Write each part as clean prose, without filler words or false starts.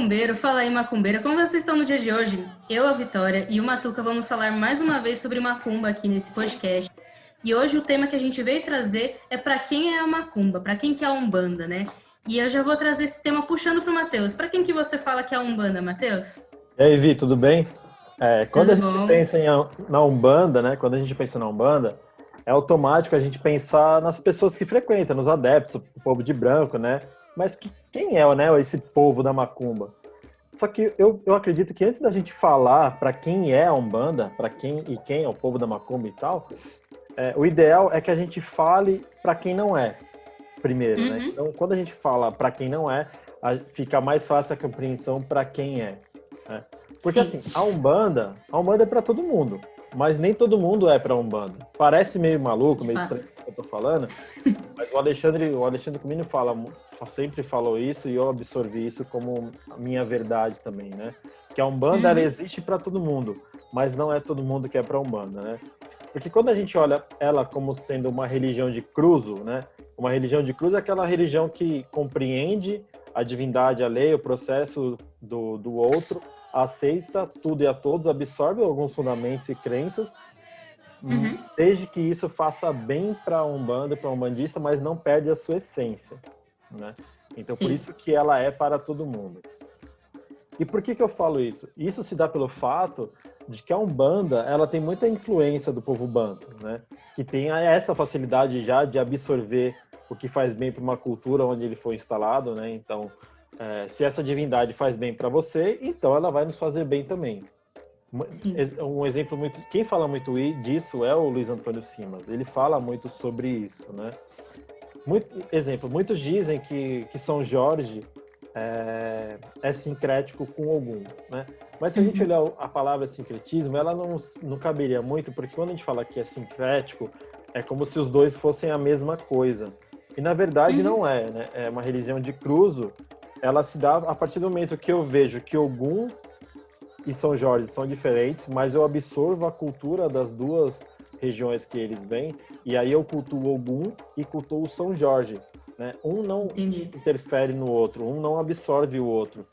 macumbeiro, fala aí macumbeira, como vocês estão no dia de hoje? Eu, a Vitória e o Matuca vamos falar mais uma vez sobre macumba aqui nesse podcast. E hoje o tema que a gente veio trazer é para quem é a macumba, para quem que é a Umbanda, né? E eu já vou trazer esse tema puxando pro Matheus. Para quem que você fala que é a Umbanda, Matheus? E aí, Vi, tudo bem? Quando a Tudo gente bom? pensa na Umbanda, né? Quando a gente pensa na Umbanda, é automático a gente pensar nas pessoas que frequentam, nos adeptos, o povo de branco, né? Mas quem é, né, esse povo da Macumba? Só que eu acredito que antes da gente falar para quem é a Umbanda, para quem é o povo da Macumba e tal, o ideal é que a gente fale para quem não é, primeiro, né? Uhum, Então, quando a gente fala para quem não é, fica mais fácil a compreensão para quem é, né? Porque sim. assim, a Umbanda é para todo mundo, mas nem todo mundo é para Umbanda. Parece meio maluco, De meio fato. estranho o que eu tô falando, mas o Alexandre Comino sempre falou isso e eu absorvi isso como a minha verdade também, né? Que a Umbanda ela Uhum, existe para todo mundo, mas não é todo mundo que é para Umbanda, né? Porque quando a gente olha ela como sendo uma religião de cruzo, né? Uma religião de cruz é aquela religião que compreende a divindade, a lei, o processo do outro, aceita tudo e a todos, absorve alguns fundamentos e crenças, uhum, desde que isso faça bem para a Umbanda, para o umbandista, mas não perde a sua essência, né? Então, por sim. isso que ela é para todo mundo. E por que eu falo isso? Isso se dá pelo fato de que a Umbanda, ela tem muita influência do povo banto, né? Que tem essa facilidade já de absorver o que faz bem para uma cultura onde ele foi instalado, né? Então, se essa divindade faz bem para você, então ela vai nos fazer bem também. Sim. Um exemplo muito, quem fala muito disso é o Luiz Antônio Simas. Ele fala muito sobre isso, né? Muitos dizem que São Jorge é sincrético com Ogum, né? Mas se a gente Uhum, olhar a palavra sincretismo, ela não caberia muito, porque quando a gente fala que é sincrético, é como se os dois fossem a mesma coisa. E na verdade uhum, não é, né? É uma religião de cruzo, ela se dá a partir do momento que eu vejo que Ogum e São Jorge são diferentes, mas eu absorvo a cultura das duas regiões que eles vêm, e aí eu cultuo Ogum e cultuo São Jorge, né? Um não entendi. interfere no outro, um não absorve o outro.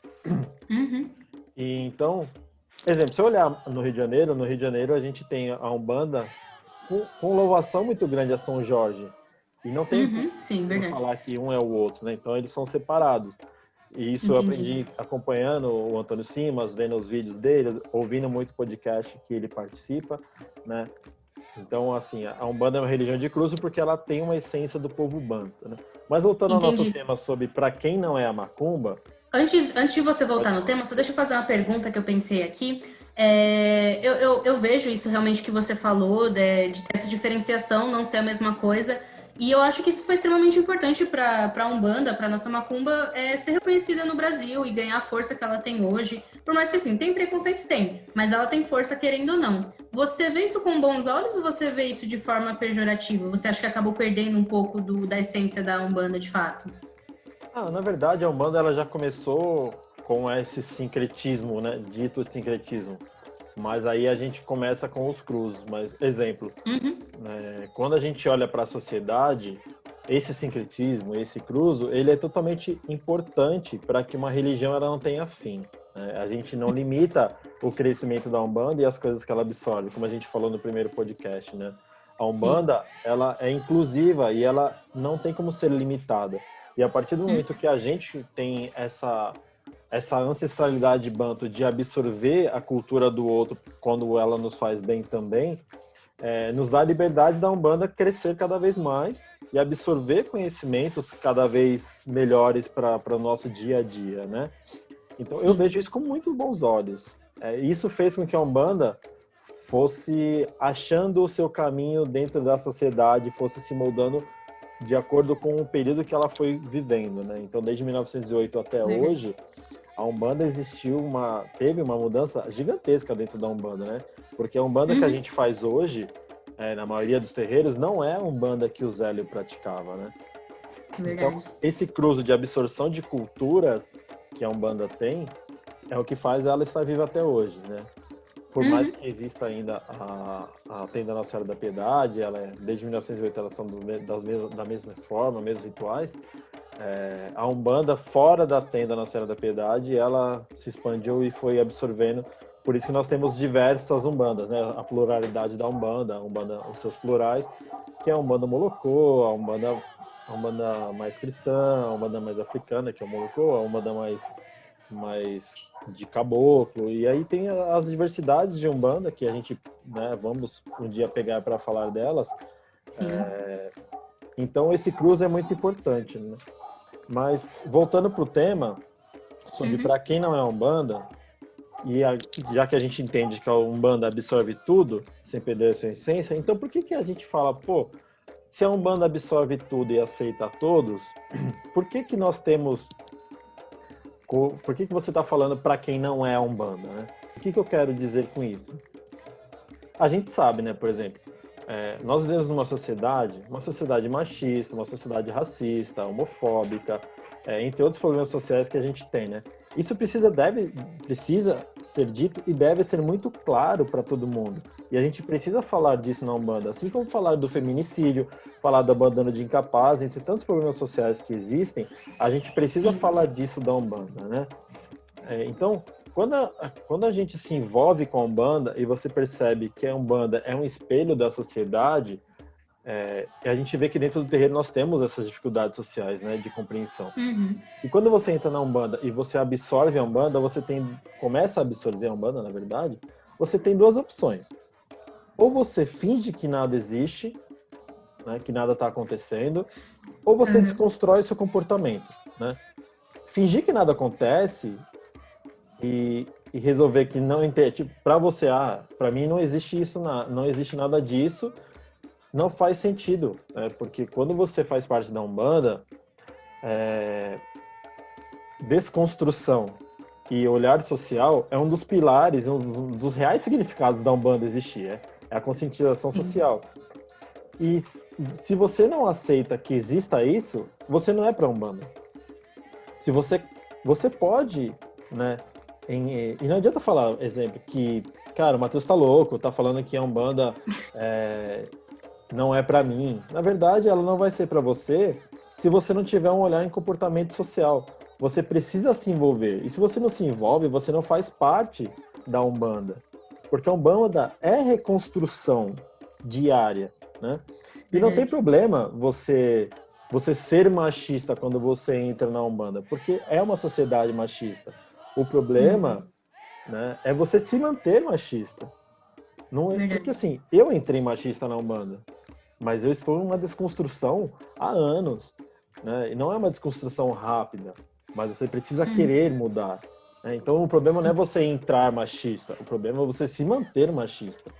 Uhum, E então, exemplo, se eu olhar no Rio de Janeiro a gente tem a Umbanda com louvação muito grande a São Jorge. E não tem sim, como verdade. falar que um é o outro, né? Então eles são separados. E isso eu Entendi. aprendi acompanhando o Antônio Simas, vendo os vídeos dele, ouvindo muito podcast que ele participa, né? Então, assim, a Umbanda é uma religião de cruzo porque ela tem uma essência do povo banto, né? Mas voltando ao nosso Entendi. tema sobre para quem não é a macumba, Antes de você voltar pode no falar. tema, só deixa eu fazer uma pergunta que eu pensei aqui. Eu vejo isso realmente que você falou, de ter essa diferenciação, não ser a mesma coisa. E eu acho que isso foi extremamente importante para a Umbanda, para nossa Macumba, ser reconhecida no Brasil e ganhar a força que ela tem hoje. Por mais que assim, tem preconceito, tem, mas ela tem força querendo ou não. Você vê isso com bons olhos ou você vê isso de forma pejorativa? Você acha que acabou perdendo um pouco da essência da Umbanda de fato? Na verdade, a Umbanda ela já começou com esse sincretismo, né? Dito sincretismo. Mas aí a gente começa com os cruzes. Mas, exemplo, Uhum, quando a gente olha para a sociedade, esse sincretismo, esse cruzo, ele é totalmente importante para que uma religião ela não tenha fim, né? A gente não limita o crescimento da Umbanda e as coisas que ela absorve, como a gente falou no primeiro podcast, né? A sim. Umbanda, ela é inclusiva e ela não tem como ser limitada. E a partir do momento que a gente tem essa ancestralidade banto de absorver a cultura do outro quando ela nos faz bem também, nos dá a liberdade da Umbanda crescer cada vez mais e absorver conhecimentos cada vez melhores para o nosso dia a dia, né? Então eu Sim. vejo isso com muito bons olhos. Isso fez com que a Umbanda fosse achando o seu caminho dentro da sociedade, fosse se moldando de acordo com o período que ela foi vivendo, né? Então, desde 1908 até Verdade. hoje, a Umbanda teve uma mudança gigantesca dentro da Umbanda, né? Porque a Umbanda que a Uhum, gente faz hoje, na maioria dos terreiros, não é a Umbanda que o Zélio praticava, né? Então, verdade. esse cruzo de absorção de culturas que a Umbanda tem é o que faz ela estar viva até hoje, né? Por mais Uhum, que exista ainda a tenda Nossa Senhora da Piedade, desde 1908 elas são da mesma forma, mesmos rituais, A Umbanda fora da tenda Nossa Senhora da Piedade, ela se expandiu e foi absorvendo. Por isso que nós temos diversas Umbandas, né? A pluralidade da Umbanda, a Umbanda, os seus plurais, que é a Umbanda Molocô, a Umbanda mais cristã, a Umbanda mais africana, que é o Molocô, a Umbanda mais de caboclo. E aí tem as diversidades de Umbanda, que a gente, né, vamos um dia pegar para falar delas. Sim. Então esse cruze é muito importante, né? Mas, voltando para o tema, sobre Uhum. para quem não é Umbanda, já que a gente entende que a Umbanda absorve tudo, sem perder a sua essência, então por que a gente fala, pô, se a Umbanda absorve tudo e aceita todos, por que nós temos... Por que você está falando para quem não é Umbanda, né? O que eu quero dizer com isso? A gente sabe, né, por exemplo, nós vivemos numa sociedade machista, uma sociedade racista, homofóbica, entre outros problemas sociais que a gente tem, né? Isso precisa ser dito e deve ser muito claro para todo mundo. E a gente precisa falar disso na Umbanda, assim como falar do feminicídio, falar do abandono de incapaz, entre tantos problemas sociais que existem, a gente precisa Sim. falar disso da Umbanda, né? Então, quando a gente se envolve com a Umbanda e você percebe que a Umbanda é um espelho da sociedade, a gente vê que dentro do terreiro nós temos essas dificuldades sociais, né, de compreensão. Uhum. E quando você entra na Umbanda e você absorve a Umbanda, começa a absorver a Umbanda, na verdade, você tem duas opções. Ou você finge que nada existe, né, que nada está acontecendo, ou você desconstrói seu comportamento, né? Fingir que nada acontece e resolver que não entende, tipo, para você, para mim não existe isso, não existe nada disso, não faz sentido, né? Porque quando você faz parte da Umbanda, desconstrução e olhar social é um dos pilares, um dos reais significados da Umbanda existir, é a conscientização Sim. social. E se você não aceita que exista isso, você não é para Umbanda. Se você pode, né? E não adianta falar, exemplo, que, cara, o Matheus tá louco, tá falando que a Umbanda não é para mim. Na verdade, ela não vai ser para você se você não tiver um olhar em comportamento social. Você precisa se envolver. E se você não se envolve, você não faz parte da Umbanda. Porque a Umbanda é reconstrução diária, né? E não tem Verdade. problema você ser machista quando você entra na Umbanda, porque é uma sociedade machista. O problema, né, é você se manter machista. Não é, porque Verdade. assim, eu entrei machista na Umbanda, mas eu estou em uma desconstrução há anos, né? E não é uma desconstrução rápida, mas você precisa querer mudar, né? Então o problema não é Sim. você entrar machista, o problema é você se manter machista.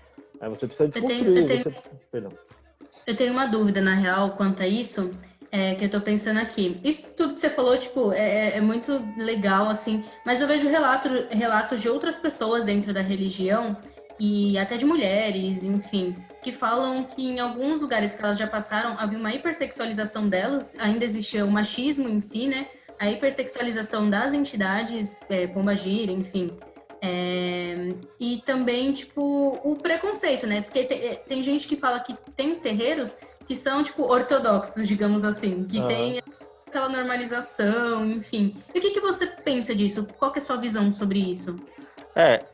Aí você precisa Eu tenho, eu desconstruir, tenho, perdão. eu tenho uma dúvida, na real, quanto a isso, que eu tô pensando aqui. Isso tudo que você falou, tipo, é muito legal, assim, mas eu vejo relatos de outras pessoas dentro da religião, e até de mulheres, enfim, que falam que em alguns lugares que elas já passaram, havia uma hipersexualização delas, ainda existia o machismo em si, né? A hipersexualização das entidades, pombagira, enfim. E também, tipo, o preconceito, né? Porque tem gente que fala que tem terreiros que são, tipo, ortodoxos, digamos assim, que Aham. tem aquela normalização, enfim. E o que você pensa disso? Qual que é a sua visão sobre isso?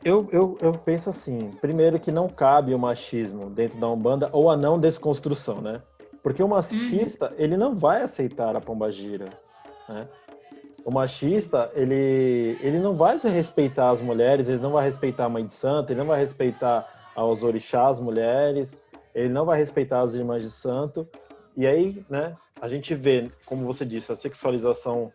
Eu penso assim, primeiro que não cabe o machismo dentro da Umbanda ou a não desconstrução, né? Porque o Uhum, machista, ele não vai aceitar a pombagira, né? O sim. machista, ele não vai respeitar as mulheres, ele não vai respeitar a mãe de santo, ele não vai respeitar aos orixás mulheres, ele não vai respeitar as irmãs de santo. E aí, né, a gente vê, como você disse, a sexualização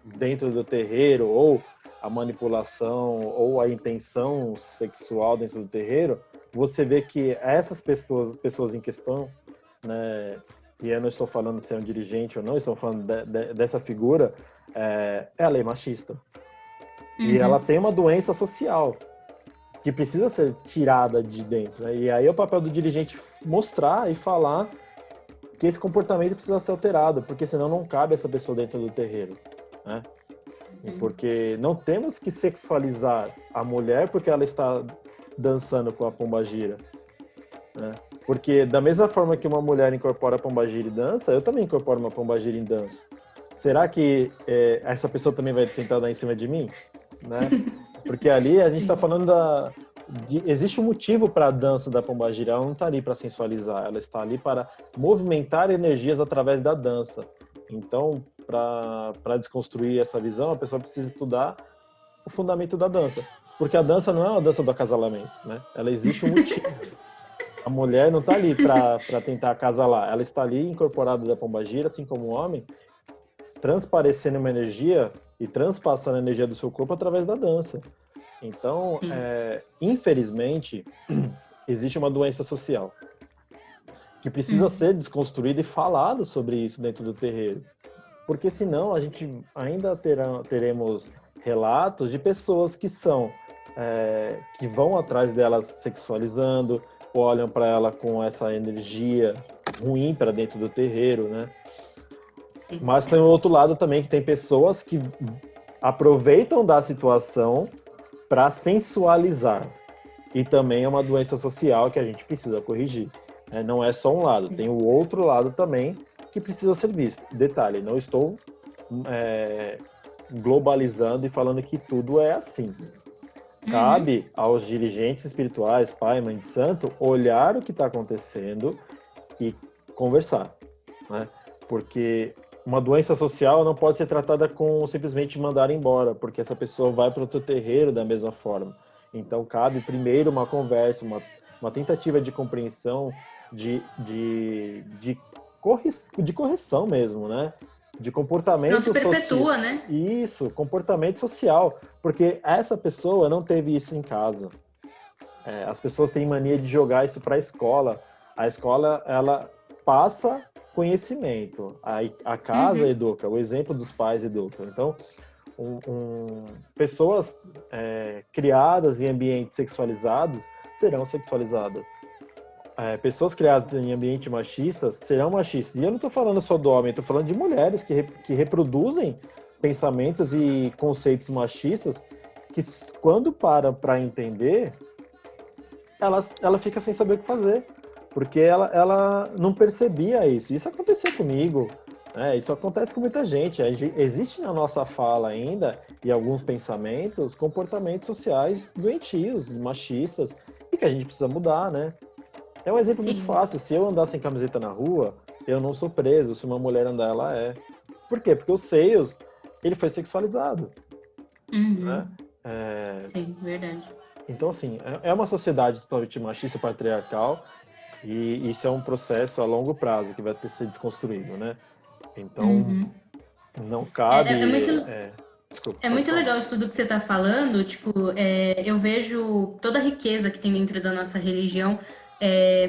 dentro do terreiro, ou a manipulação, ou a intenção sexual dentro do terreiro, você vê que essas pessoas em questão, né, e eu não estou falando se é um dirigente ou não, estou falando dessa figura, a lei machista. E ela Uhum. tem uma doença social que precisa ser tirada de dentro, né? E aí é o papel do dirigente mostrar e falar que esse comportamento precisa ser alterado, porque senão não cabe essa pessoa dentro do terreiro, né? E porque não temos que sexualizar a mulher porque ela está dançando com a pombagira, né? Porque da mesma forma que uma mulher incorpora a pombagira e dança, eu também incorporo uma pombagira em dança. será que essa pessoa também vai tentar dar em cima de mim? Né? Porque ali a gente está falando existe um motivo para a dança da pombagira, ela não está ali para sensualizar, ela está ali para movimentar energias através da dança. Então, para desconstruir essa visão, a pessoa precisa estudar o fundamento da dança. Porque a dança não é uma dança do acasalamento, né? Ela existe um motivo. A mulher não está ali para tentar acasalar, ela está ali incorporada da pombagira, assim como o homem, transparecendo uma energia e transpassando a energia do seu corpo através da dança. Então, infelizmente, existe uma doença social que precisa ser desconstruída e falado sobre isso dentro do terreiro. Porque senão a gente ainda teremos relatos de pessoas que que vão atrás delas sexualizando, olham para ela com essa energia ruim para dentro do terreiro, né? Mas tem o outro lado também, que tem pessoas que aproveitam da situação para sensualizar. E também é uma doença social que a gente precisa corrigir. Não é só um lado, tem o outro lado também que precisa ser visto. Detalhe, não estou globalizando e falando que tudo é assim. Cabe aos dirigentes espirituais, pai, mãe de santo, olhar o que está acontecendo e conversar, né? Porque uma doença social não pode ser tratada com simplesmente mandar embora, porque essa pessoa vai para outro terreiro da mesma forma. Então, cabe primeiro uma conversa, uma tentativa de compreensão, de correção mesmo, né? De comportamento social. Senão se social. perpetua, né? Isso, comportamento social. Porque essa pessoa não teve isso em casa. As pessoas têm mania de jogar isso para a escola. A escola, ela passa conhecimento. A casa educa, o exemplo dos pais educa. Então, pessoas criadas em ambientes sexualizados serão sexualizadas. Pessoas criadas em ambiente machistas serão machistas. E eu não estou falando só do homem, estou falando de mulheres que reproduzem pensamentos e conceitos machistas que, quando para entender, ela fica sem saber o que fazer. Porque ela não percebia isso. Isso aconteceu comigo. Isso acontece com muita gente. Existe na nossa fala ainda, e alguns pensamentos, comportamentos sociais doentios, machistas, e que a gente precisa mudar, né? É um exemplo muito fácil. Se eu andar sem camiseta na rua, eu não sou preso. Se uma mulher andar, ela é. Por quê? Porque os seios, ele foi sexualizado. Né? Sim, verdade. Então, assim, é uma sociedade totalmente machista, patriarcal, e isso é um processo a longo prazo que vai ter que ser desconstruído, né? Então, não cabe... Desculpa, É muito falar. legal isso tudo que você está falando. Tipo, eu vejo toda a riqueza que tem dentro da nossa religião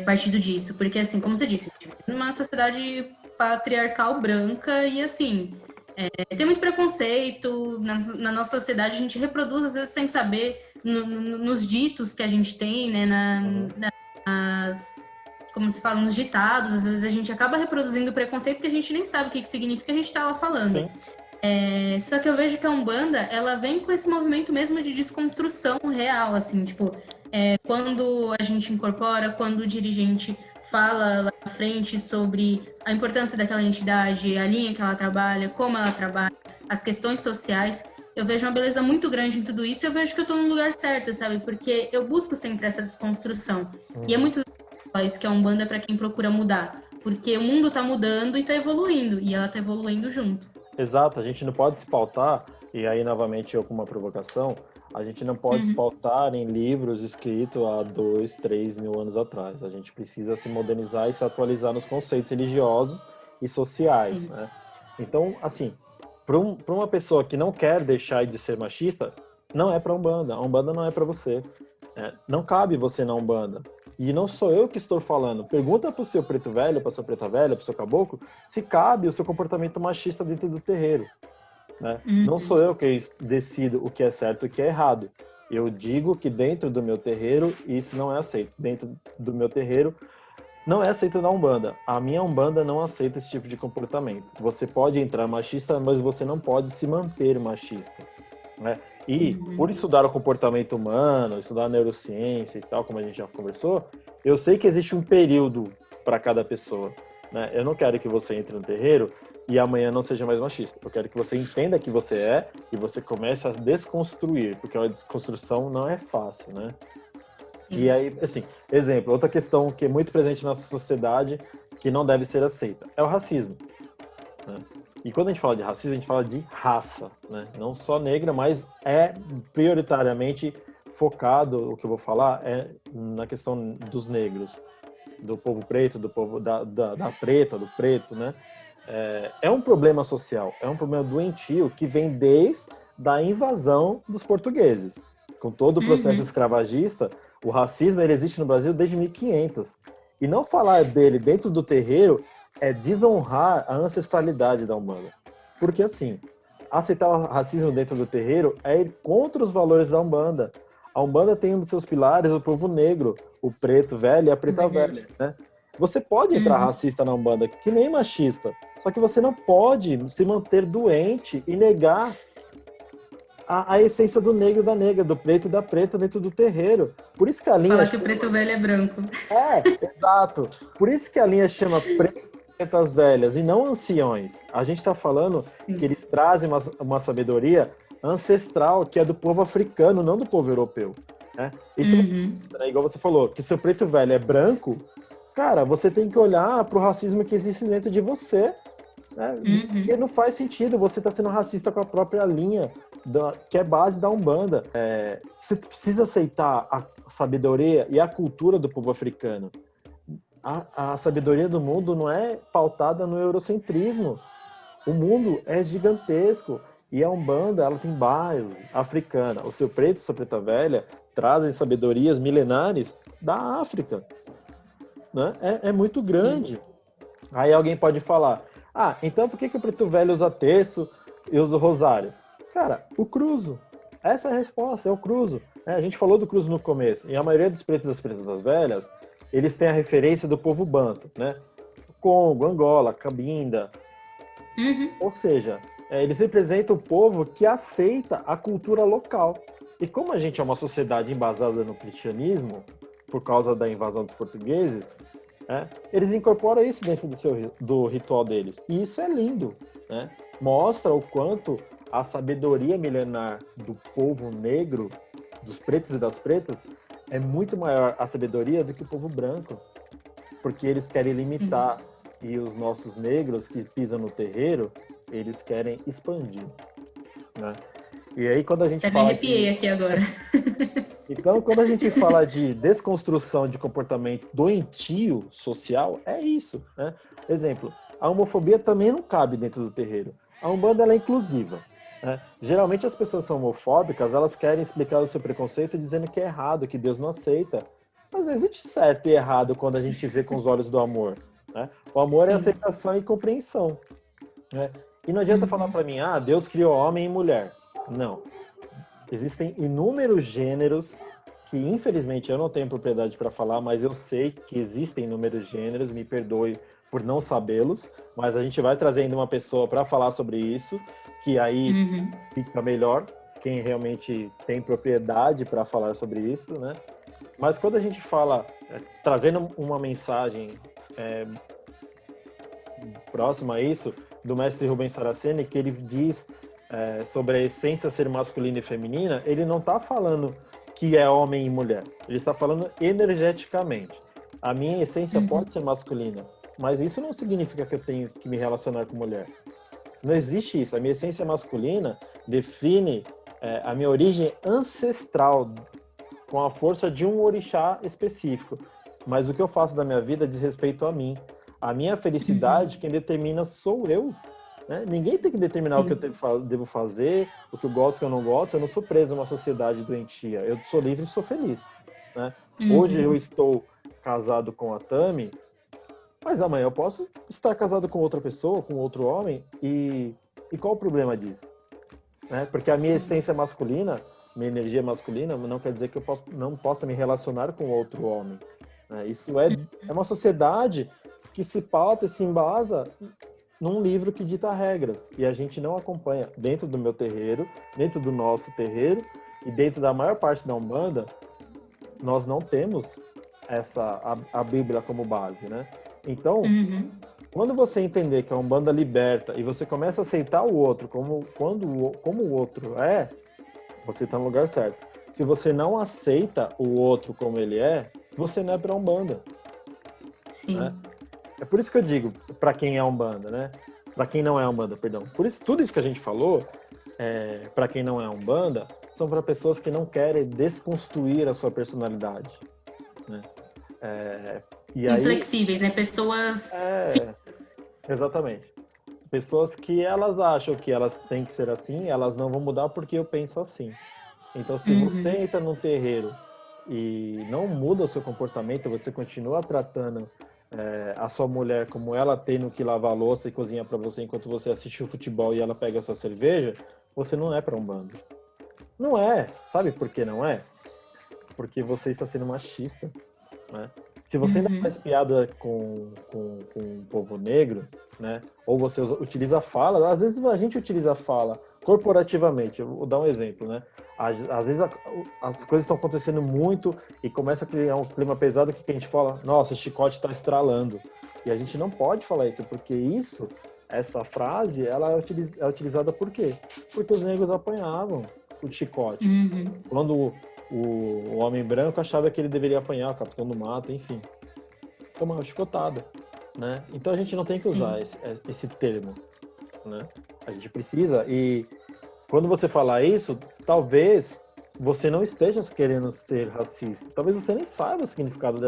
partindo disso. Porque, assim, como você disse, a gente vive numa sociedade patriarcal branca e, assim, tem muito preconceito. Na nossa sociedade, a gente reproduz, às vezes, sem saber, nos ditos que a gente tem, né? Como se fala, nos ditados. Às vezes a gente acaba reproduzindo preconceito porque a gente nem sabe o que significa que a gente está lá falando. Sim. Só que eu vejo que a Umbanda, ela vem com esse movimento mesmo de desconstrução real, assim, tipo, quando a gente incorpora, quando o dirigente fala lá na frente sobre a importância daquela entidade, a linha que ela trabalha, como ela trabalha, as questões sociais, eu vejo uma beleza muito grande em tudo isso e eu vejo que eu tô no lugar certo, sabe? Porque eu busco sempre essa desconstrução. E é muito legal isso que a Umbanda é pra quem procura mudar. Porque o mundo tá mudando e tá evoluindo, e ela tá evoluindo junto. Exato, a gente não pode se pautar, e aí novamente eu com uma provocação, a gente não pode se pautar em livros escritos há 2, 3 mil anos atrás. A gente precisa se modernizar e se atualizar nos conceitos religiosos e sociais, né? Então, assim, para uma pessoa que não quer deixar de ser machista, não é para Umbanda. A Umbanda não é para você. Não cabe você na Umbanda. E não sou eu que estou falando. Pergunta para o seu preto velho, para sua preta velha, para o seu caboclo, se cabe o seu comportamento machista dentro do terreiro. Né? Não sou eu que decido o que é certo e o que é errado. Eu digo que dentro do meu terreiro isso não é aceito. Dentro do meu terreiro não é aceito na Umbanda. A minha Umbanda não aceita esse tipo de comportamento. Você pode entrar machista, mas você não pode se manter machista. Né? E por estudar o comportamento humano, estudar a neurociência e tal, como a gente já conversou, eu sei que existe um período para cada pessoa. Né? Eu não quero que você entre no terreiro e amanhã não seja mais machista. Eu quero que você entenda que você é e você comece a desconstruir, porque a desconstrução não é fácil, né? E Sim. aí, assim, exemplo, outra questão que é muito presente na nossa sociedade que não deve ser aceita é o racismo, né? E quando a gente fala de racismo, a gente fala de raça, né? Não só negra, mas é prioritariamente focado, o que eu vou falar, é na questão dos negros, do povo preto, do povo da preta, do preto, né? É um problema social, é um problema doentio que vem desde a invasão dos portugueses. Com todo o processo Uhum. escravagista, o racismo ele existe no Brasil desde 1500. E não falar dele dentro do terreiro é desonrar a ancestralidade da Umbanda. Porque, assim, aceitar o racismo dentro do terreiro é ir contra os valores da Umbanda. A Umbanda tem um dos seus pilares o povo negro, o preto velho e a preta velha, Verdade. né? Você pode entrar Uhum. racista na Umbanda, que nem machista, só que você não pode se manter doente e negar a essência do negro e da negra, do preto e da preta dentro do terreiro. Por isso que a linha Falar que o chama... preto velho é branco. Exato. Por isso que a linha chama pretas velhas e não anciões. A gente está falando que Sim. eles trazem uma sabedoria ancestral que é do povo africano, não do povo europeu, né? Isso, Uhum. né, igual você falou, que seu preto velho é branco, cara, você tem que olhar para o racismo que existe dentro de você, né? Porque Uhum. não faz sentido você estar sendo racista com a própria linha, que é base da Umbanda. Você precisa aceitar a sabedoria e a cultura do povo africano. A sabedoria do mundo não é pautada no eurocentrismo. O mundo é gigantesco e a Umbanda ela tem base africana. O seu preto e sua preta velha trazem sabedorias milenares da África, né? É muito Sim. grande. Aí alguém pode falar, então por que o preto velho usa terço e usa o rosário? Cara, o cruzo. Essa é a resposta, é o cruzo. A gente falou do cruzo no começo, e a maioria dos pretos e das pretas das velhas, eles têm a referência do povo banto, né? Congo, Angola, Cabinda, Uhum. ou seja, eles representam o povo que aceita a cultura local. E como a gente é uma sociedade embasada no cristianismo, por causa da invasão dos portugueses, eles incorporam isso dentro do ritual deles. E isso é lindo, né? Mostra o quanto a sabedoria milenar do povo negro, dos pretos e das pretas, é muito maior a sabedoria do que o povo branco, porque eles querem Sim. limitar e os nossos negros que pisam no terreiro, eles querem expandir, né? E aí quando a gente Até me fala arrepiei de aqui agora. Então, quando a gente fala de desconstrução de comportamento doentio social, é isso, né? Exemplo, a homofobia também não cabe dentro do terreiro. A Umbanda ela é inclusiva, né? Geralmente as pessoas são homofóbicas, elas querem explicar o seu preconceito dizendo que é errado, que Deus não aceita. Mas não existe certo e errado quando a gente vê com os olhos do amor, né? O amor é Sim. aceitação e compreensão, né? E não adianta falar Uhum. para mim, Deus criou homem e mulher. Não. Existem inúmeros gêneros que, infelizmente, eu não tenho propriedade para falar, mas eu sei que existem inúmeros gêneros, me perdoe por não sabê-los, mas a gente vai trazendo uma pessoa para falar sobre isso, que aí Uhum. fica melhor, quem realmente tem propriedade para falar sobre isso, né? Mas quando a gente fala, trazendo uma mensagem próxima a isso, do mestre Rubens Saraceni, que ele diz sobre a essência ser masculina e feminina, ele não está falando que é homem e mulher. Ele está falando energeticamente. A minha essência Uhum. pode ser masculina, mas isso não significa que eu tenho que me relacionar com mulher. Não existe isso. A minha essência masculina define a minha origem ancestral com a força de um orixá específico. Mas o que eu faço da minha vida diz respeito a mim. A minha Uhum. felicidade, quem determina sou eu. Né? Ninguém tem que determinar o que Sim. eu devo fazer, o que eu gosto, o que eu não gosto. Eu não sou preso a uma sociedade doentia. Eu sou livre e sou feliz. Né? Hoje eu Uhum. estou casado com a Tami, mas amanhã eu posso estar casado com outra pessoa, com outro homem. E qual o problema disso? Né? Porque a minha Sim. essência masculina, minha energia masculina, não quer dizer que não possa me relacionar com outro homem. Né? Isso é uma sociedade que se pauta e se embasa num livro que dita regras, e a gente não acompanha. Dentro do meu terreiro, dentro do nosso terreiro, e dentro da maior parte da Umbanda, nós não temos a Bíblia como base, né? Então, Uhum. Quando você entender que a Umbanda liberta e você começa a aceitar o outro como o outro é, você está no lugar certo. Se você não aceita o outro como ele é, você não é para Umbanda, né? Sim. É por isso que eu digo para quem é Umbanda, né? Para quem não é Umbanda, perdão. Por isso, tudo isso que a gente falou, para quem não é Umbanda, são para pessoas que não querem desconstruir a sua personalidade, né? E aí, Inflexíveis, né? Pessoas é, fixas. exatamente. Pessoas que elas acham que elas têm que ser assim, elas não vão mudar porque eu penso assim. Então, se você Uhum. entra num terreiro e não muda o seu comportamento, você continua tratando a sua mulher como ela tendo que lavar a louça e cozinhar para você enquanto você assiste o futebol e ela pega a sua cerveja, você não é para um bando. Não é. Sabe por que não é? Porque você está sendo machista, né? Se você ainda Uhum. faz piada com o povo negro, né? Ou você utiliza a fala, às vezes a gente utiliza a fala corporativamente. Eu vou dar um exemplo, né? Às vezes as coisas estão acontecendo muito e começa a criar um clima pesado que a gente fala, nossa, o chicote está estralando. E a gente não pode falar isso, porque essa frase, ela é utilizada por quê? Porque os negros apanhavam o chicote. Uhum. Quando o homem branco achava que ele deveria apanhar, o capitão do mato, enfim. Toma uma chicotada, né? Então a gente não tem que usar Sim. esse termo, né? A gente precisa, e quando você falar isso, talvez você não esteja querendo ser racista. Talvez você nem saiba o significado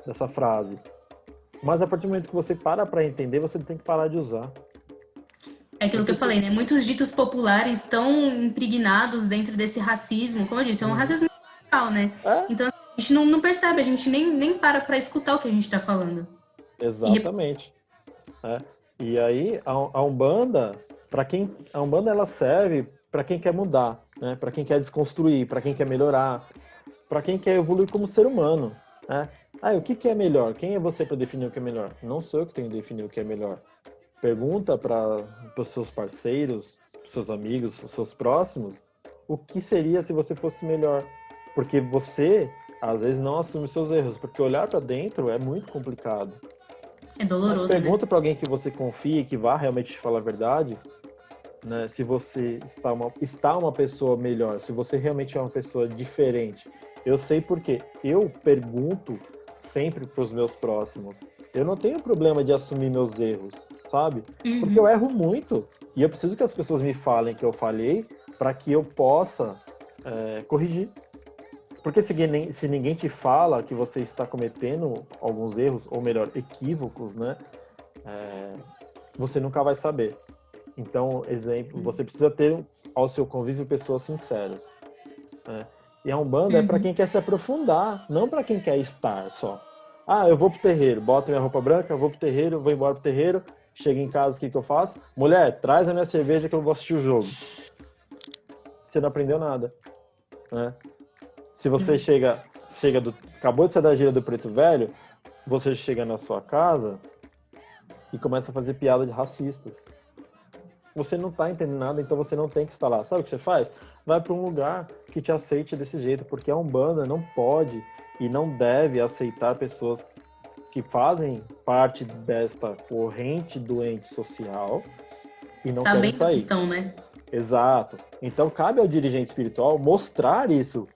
dessa frase. Mas a partir do momento que você para entender, você tem que parar de usar. É aquilo que Porque eu falei, né? Muitos ditos populares estão impregnados dentro desse racismo. Como eu disse, é um uhum. racismo estrutural, né? É, Então, assim, a gente não percebe, a gente nem para escutar o que a gente está falando. E exatamente. Né? E aí a Umbanda, para quem a Umbanda ela serve para quem quer mudar, né? Para quem quer desconstruir, para quem quer melhorar, para quem quer evoluir como ser humano, né? Ah, o que que é melhor? Quem é você para definir o que é melhor? Não sou eu que tenho que definir o que é melhor. Pergunta para os seus parceiros, pros seus amigos, os seus próximos, o que seria se você fosse melhor? Porque você às vezes não assume seus erros, porque olhar para dentro é muito complicado. é Mas doloroso, né? pergunta para alguém que você confia e que vá realmente te falar a verdade, né? Se você está uma pessoa melhor, se você realmente é uma pessoa diferente. Eu sei porque eu pergunto sempre para os meus próximos. Eu não tenho problema de assumir meus erros, sabe? Porque eu Uhum. erro muito e eu preciso que as pessoas me falem que eu falhei para que eu possa corrigir. Porque se ninguém te fala que você está cometendo alguns erros, ou melhor, equívocos, né? Você nunca vai saber. Então, exemplo, você precisa ter ao seu convívio pessoas sinceras, né? E a Umbanda é para Uhum. quem quer se aprofundar, não para quem quer estar só. Ah, eu vou pro terreiro, boto minha roupa branca, vou pro terreiro, vou embora pro terreiro, chego em casa, o que que eu faço? Mulher, traz a minha cerveja que eu vou assistir o jogo. Você não aprendeu nada, né? Se você Sim. acabou de sair da gira do Preto Velho, você chega na sua casa e começa a fazer piada de racistas. Você não está entendendo nada, então você não tem que estar lá. Sabe o que você faz? Vai para um lugar que te aceite desse jeito, porque a Umbanda não pode e não deve aceitar pessoas que fazem parte desta corrente doente social e não querem Sabendo que sair. estão, né? Exato. Então cabe ao dirigente espiritual mostrar isso,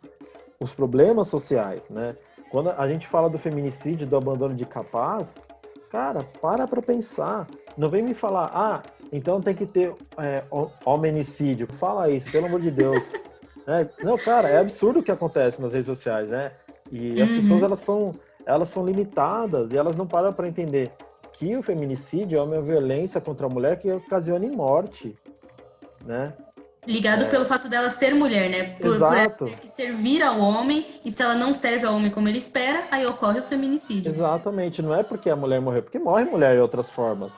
os problemas sociais, né? Quando a gente fala do feminicídio, do abandono de capaz, cara, para pensar. Não vem me falar, então tem que ter hominicídio. Fala isso, pelo amor de Deus. Não, cara, é absurdo o que acontece nas redes sociais, né? E as pessoas, Uhum. elas são limitadas e elas não param para entender que o feminicídio é uma violência contra a mulher que ocasiona em morte, né? Ligado pelo fato dela ser mulher, né? Por ela ter Exato, que servir ao homem, e se ela não serve ao homem como ele espera, aí ocorre o feminicídio. exatamente. Não é porque a mulher morreu, porque morre mulher de outras formas,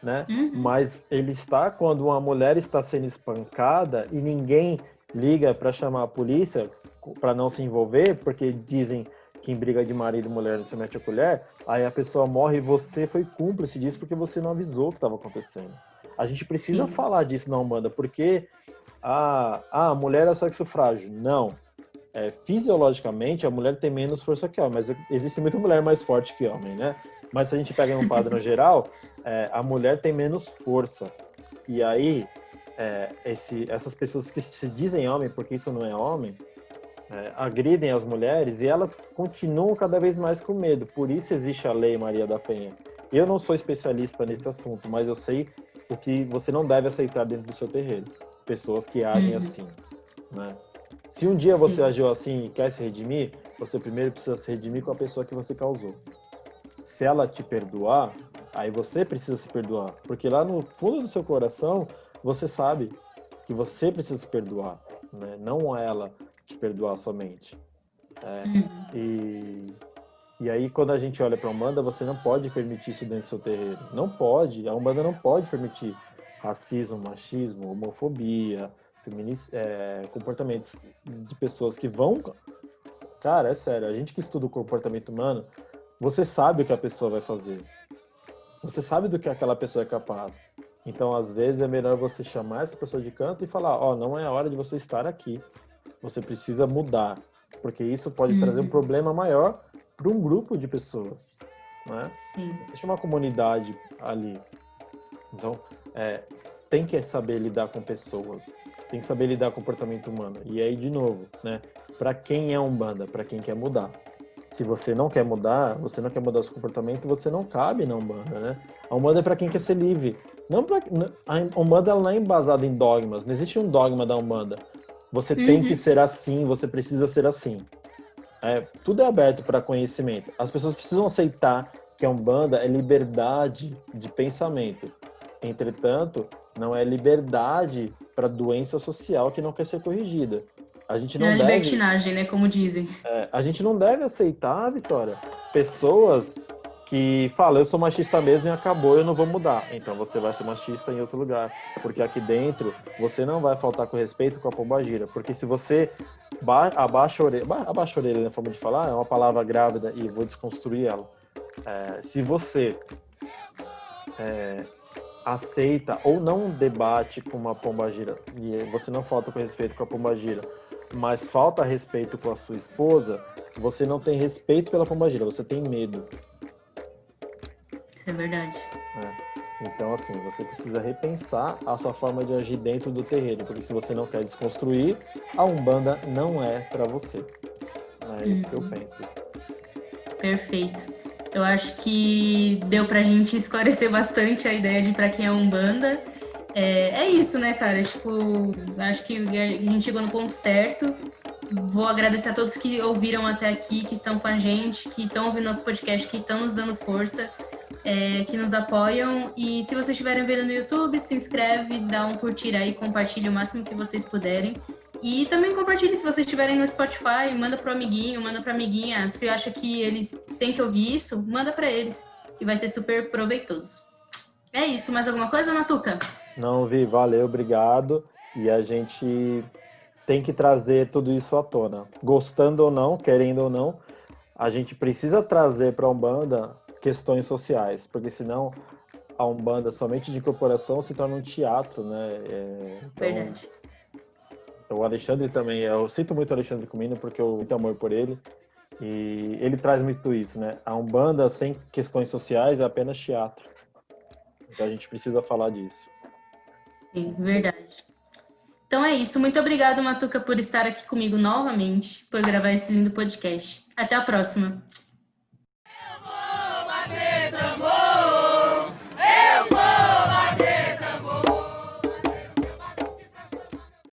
né? Uhum. Mas ele está quando uma mulher está sendo espancada e ninguém liga para chamar a polícia para não se envolver, porque dizem que em briga de marido e mulher não se mete a colher, aí a pessoa morre e você foi cúmplice disso porque você não avisou o que estava acontecendo. A gente precisa Sim. falar disso na Umbanda, porque a mulher é sexo frágil. Não. Fisiologicamente, a mulher tem menos força que o homem, mas existe muita mulher mais forte que homem, né? Mas se a gente pega um padrão geral, a mulher tem menos força. E aí, essas pessoas que se dizem homem, porque isso não é homem, agridem as mulheres e elas continuam cada vez mais com medo. Por isso existe a Lei Maria da Penha. Eu não sou especialista nesse assunto, mas eu sei o que você não deve aceitar dentro do seu terreiro. Pessoas que agem assim, né? Se um dia você agiu assim e quer se redimir, você primeiro precisa se redimir com a pessoa que você causou. Se ela te perdoar, aí você precisa se perdoar. Porque lá no fundo do seu coração, você sabe que você precisa se perdoar, né? Não ela te perdoar somente. E aí, quando a gente olha para a Umbanda, você não pode permitir isso dentro do seu terreiro. Não pode. A Umbanda não pode permitir racismo, machismo, homofobia, comportamentos de pessoas que vão... Cara, é sério. A gente que estuda o comportamento humano, você sabe o que a pessoa vai fazer. Você sabe do que aquela pessoa é capaz. Então, às vezes, é melhor você chamar essa pessoa de canto e falar, não é a hora de você estar aqui. Você precisa mudar. Porque isso pode trazer um problema maior para um grupo de pessoas, né? Sim. Existe uma comunidade ali. Então, tem que saber lidar com pessoas, tem que saber lidar com o comportamento humano. E aí, de novo, né? Para quem é Umbanda? Para quem quer mudar. Se você não quer mudar o seu comportamento, você não cabe na Umbanda, né? A Umbanda é para quem quer ser livre. A Umbanda ela não é embasada em dogmas, não existe um dogma da Umbanda. Você tem que ser assim, você precisa ser assim. Tudo é aberto para conhecimento. As pessoas precisam aceitar que a Umbanda é liberdade de pensamento. Entretanto, não é liberdade para doença social que não quer ser corrigida. A gente não deve... libertinagem, né? Como dizem. A gente não deve aceitar, Vitória, pessoas que falam, eu sou machista mesmo e acabou, eu não vou mudar. Então você vai ser machista em outro lugar. Porque aqui dentro, você não vai faltar com respeito com a pombagira. Porque se você abaixa a orelha na forma de falar, é uma palavra grávida e vou desconstruir ela. Se você aceita ou não debate com uma pombagira, e você não falta com respeito com a pombagira, mas falta respeito com a sua esposa, você não tem respeito pela pombagira, você tem medo. Isso é verdade. Então, assim, você precisa repensar a sua forma de agir dentro do terreiro, porque se você não quer desconstruir, a Umbanda não é para você. É isso que eu penso. Perfeito. Eu acho que deu pra gente esclarecer bastante a ideia de pra quem é Umbanda. É isso, né, cara? Tipo, acho que a gente chegou no ponto certo. Vou agradecer a todos que ouviram até aqui, que estão com a gente, que estão ouvindo nosso podcast, que estão nos dando força, que nos apoiam. E se vocês estiverem vendo no YouTube, se inscreve, dá um curtir aí, compartilha o máximo que vocês puderem. E também compartilhe se vocês estiverem no Spotify, manda pro amiguinho, manda pra amiguinha. Se acha que eles têm que ouvir isso, manda pra eles, que vai ser super proveitoso. É isso, mais alguma coisa, Matuca? Não, Vi, valeu, obrigado. E a gente tem que trazer tudo isso à tona. Gostando ou não, querendo ou não, a gente precisa trazer para a Umbanda questões sociais, porque senão a Umbanda somente de incorporação se torna um teatro, né? Verdade. O Alexandre também, eu sinto muito o Alexandre Comino porque eu tenho muito amor por ele. E ele traz muito isso, né? A Umbanda sem questões sociais é apenas teatro. Então a gente precisa falar disso. Sim, verdade. Então é isso. Muito obrigada, Matuca, por estar aqui comigo novamente, por gravar esse lindo podcast. Até a próxima.